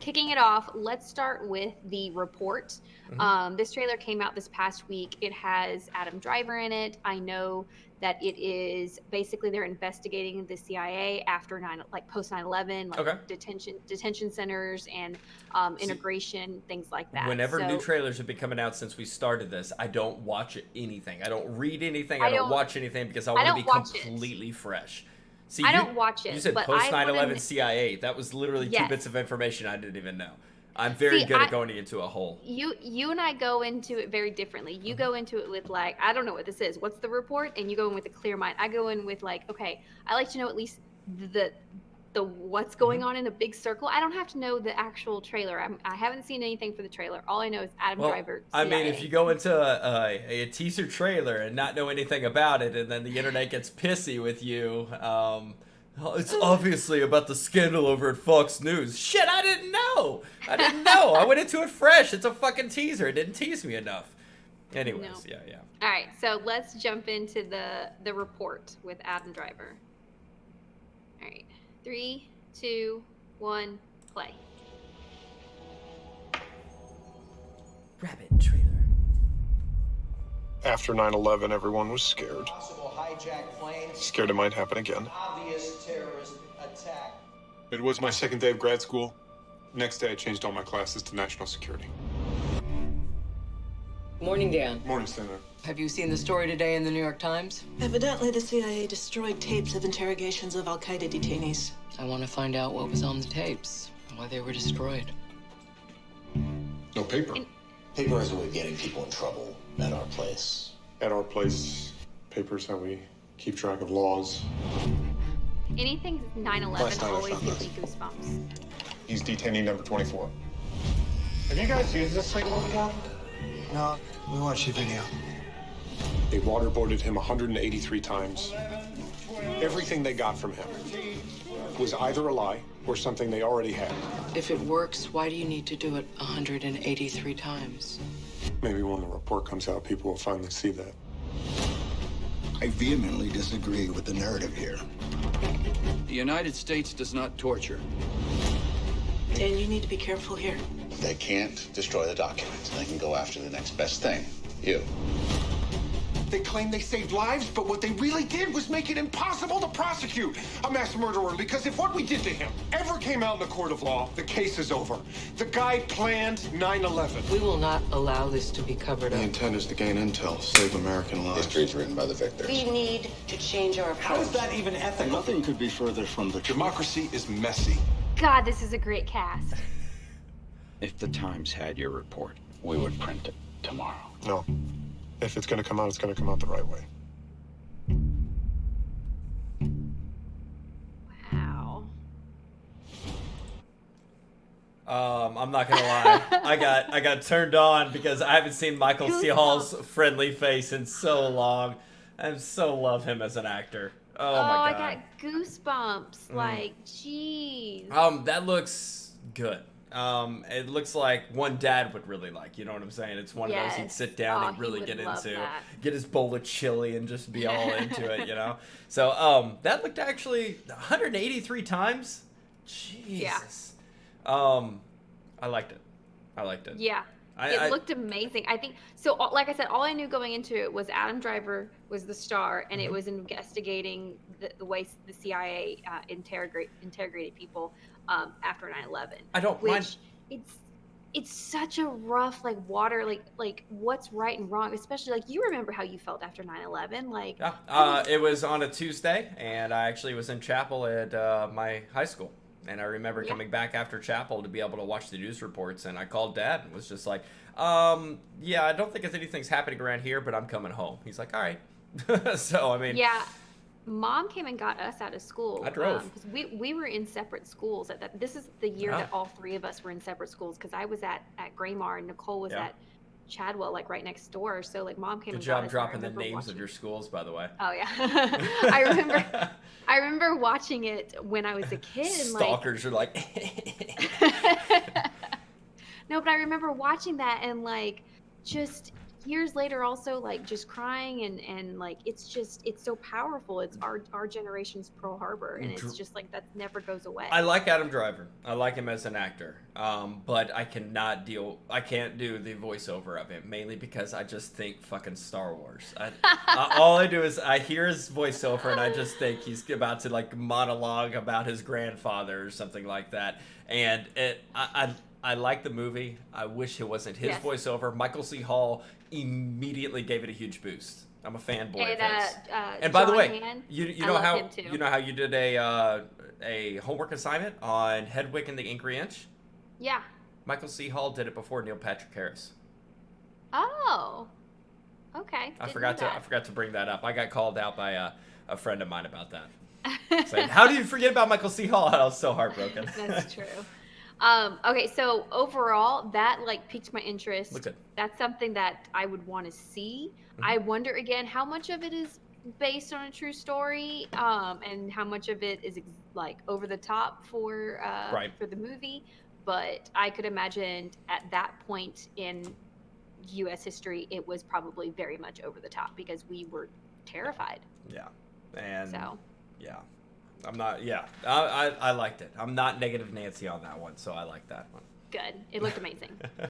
kicking it off, let's start with the report. Mm-hmm. This trailer came out this past week. It has Adam Driver in it. I know that it is basically they're investigating the CIA after post 9/11, like Okay. detention centers and See, integration, things like that. whenever new So trailers have been coming out since we started this, I don't watch anything. I don't read anything. I I don't don't watch anything because I I want to be don't watch it. completely fresh. See, I you don't watch you it, said but post I 9/11 wouldn't. CIA. That was literally two Yes. bits of information I didn't even know. I'm very See, good at going into a hole. you and I go into it very differently. You Mhm. go into it with like, I don't know what this is. What's the report? And you go in with a clear mind. I go in with like, okay, I like to know at least the what's going Mhm. on in a big circle. I don't have to know the actual trailer. I haven't seen anything for the trailer. All I know is Adam Well, Driver, I mean, if CIA. you go into a teaser trailer and not know anything about it, and then the internet gets pissy with you, "Oh, it's obviously about the scandal over at Fox News." Shit, I didn't know. I didn't know. I went into it fresh. It's a fucking teaser. It didn't tease me enough. Anyways, No. yeah. All right, so let's jump into the report with Adam Driver. All right, 3, 2, 1, play. Rabbit trailer. After 9/11, everyone was scared. Possible hijacked plane. Scared it might happen again. Obvious terrorist attack. It was my second day of grad school. Next day, I changed all my classes to national security. Morning, Dan. Morning, Senator. Have you seen the story today in the New York Times? Evidently, the CIA destroyed tapes of interrogations of Al-Qaeda detainees. I want to find out what was on the tapes and why they were destroyed. No paper. Paper is a way of getting people in trouble at our place. At our place, paper's how we keep track of laws. Anything 9/11 Last time I always found gives me this. goosebumps. He's detainee number 24. Have you guys used this thing before? No, we watched your video. They waterboarded him 183 times. Everything they got from him was either a lie or something they already had. If it works, why do you need to do it 183 times? Maybe when the report comes out, people will finally see that. I vehemently disagree with the narrative here. The United States does not torture. Dan, you need to be careful here. They can't destroy the documents. They can go after the next best thing. You. They claim they saved lives, but what they really did was make it impossible to prosecute a mass murderer, because if what we did to him ever came out in a court of law, the case is over. The guy planned 9/11. We will not allow this to be covered The up. intent is to gain intel, save American lives. History is written by the victors. We need to change our approach. How is that even ethical? Nothing could be further from the truth. Democracy is messy. God, this is a great cast. If the Times had your report, we would print it tomorrow. No. If it's going to come out, it's going to come out the right way. Wow. I'm not gonna lie. I got turned on because I haven't seen Michael C. Hall's friendly face in so long. I so love him as an actor. Oh my god. I got goosebumps. Like, jeez. That looks good. It looks like one dad would really like. You know what I'm saying? It's one of those he'd Yes. sit down and He really would get love into, that. get his bowl of chili and just be all into it. You know. So that looked actually 183 times. Jesus. I liked it. Yeah. It looked amazing. I think so. Like I said, all I knew going into it was Adam Driver was the star, and it was investigating the way the CIA interrogated people after 9/11. I don't mind. It's such a rough like what's right and wrong, especially like you remember how you felt after 9/11. Like Yeah. It was on a Tuesday, and I actually was in chapel at my high school. And I remember coming back after chapel to be able to watch the news reports, and I called Dad and was just like, yeah, I don't think anything's happening around here, but I'm coming home. He's like, all right. So, I mean. Yeah. Mom came and got us out of school. I drove. Because we were in separate schools. This is the year that all three of us were in separate schools, because I was at Graymar and Nicole was at Chadwell, like right next door. So like Mom came Good and job got us. dropping the names of your schools, by the way. Oh yeah. I remember watching it when I was a kid. And Stalkers are like. No, but I remember watching that and like just years later also like just crying and like it's so powerful. It's our generation's Pearl Harbor, and it's just like that never goes away. I like Adam Driver. I like him as an actor. But I can't do the voiceover of him, mainly because I just think fucking Star Wars. All I do is I hear his voiceover and I just think he's about to like monologue about his grandfather or something like that. And I like the movie. I wish it wasn't his voiceover. Michael C. Hall immediately gave it a huge boost. I'm a fanboy of his. And by the way, you know how you did a homework assignment on Hedwig and the Angry Inch? Yeah. Michael C. Hall did it before Neil Patrick Harris. Oh. Okay. I forgot to bring that up. I got called out by a friend of mine about that. Saying, how do you forget about Michael C. Hall? I was so heartbroken. That's true. Okay, so overall, that like piqued my interest. Look good. That's something that I would want to see. I wonder again how much of it is based on a true story, and how much of it is like over the top for the movie. But I could imagine at that point in U.S. history, it was probably very much over the top because we were terrified. Yeah, and so yeah. I'm not. Yeah, I liked it. I'm not negative Nancy on that one, so I like that one. Good. It looked amazing.